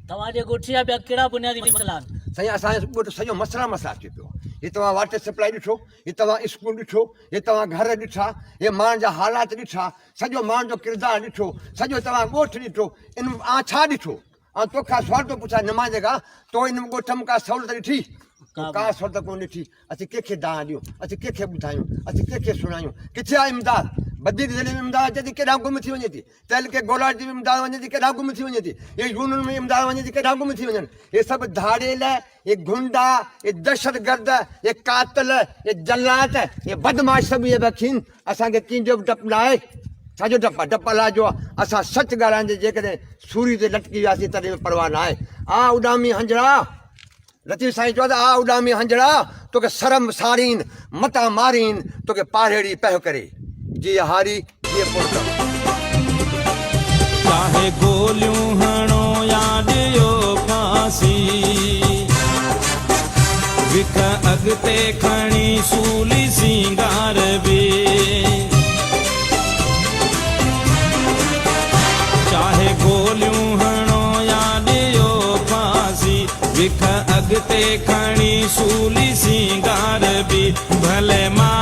तव्हांजे ॻोठी जा ॿिया कहिड़ा बुनियादी मसइला आहिनि? साईं असांजो ॻोठ सॼो मसइला अचे पियो। हे तव्हां वाटर सप्लाई ॾिठो, हे तव्हां स्कूल ॾिठो, हे तव्हां घर ॾिठा, हे माण्हुनि जा हालात ॾिठा, सॼो माण्हुनि जो किरदारु ॾिठो, सॼो तव्हां ॻोठ ॾिठो, इन छा ॾिठो? ऐं तोखां सुवाल थो पुछां नुमाइंदे खां, तो इन ॻोठ में का सहूलियत ॾिठी? का सहूलियत कोन ॾिठी। असीं कंहिंखे दाह ॾियूं, असीं कंहिंखे ॿुधायूं, असीं कंहिंखे सुञायूं? किथे आहे इमदाद? बदी ज़िले में इमदाद अचे थी, केॾांहुं गुम थी वञे थी। तहल के गोलाट जी इमदाद वञे थी, केॾांहुं गुम थी वञे थी। ये यूनियन में इमदाद वञे थी, केॾांहुं गुम थी वञनि। हे सभु धाड़ेल, ये गुंडा, ये दहशतगर्द, ये कातिल, ये जलात, ये बदमाश सभु इहे बखीन। असांखे कंहिंजो बि डपु न आहे। छाजो डपु आहे? डपु अलाह जो आहे। असां सच ॻाल्हाईंदे जेकॾहिं सूरी ते लटकी वियासीं तॾहिं परवाह न आहे। आ उॾामी हंजड़ा, लतीफ़ साईं चओ त आ उॾामी हंजड़ा, तोखे शर्म सारीन, मता मारीन, तोखे पारेड़ी पह करे। जीअं हारी जीअं पुरता। चाहे गोलियूं हणो या ॾियो फांसी, विख अॻिते खणी सूली सिंगार बि। चाहे गोलियूं हणो या ॾियो फांसी, विख अॻिते खणी सूली सिंगार बि। भले मां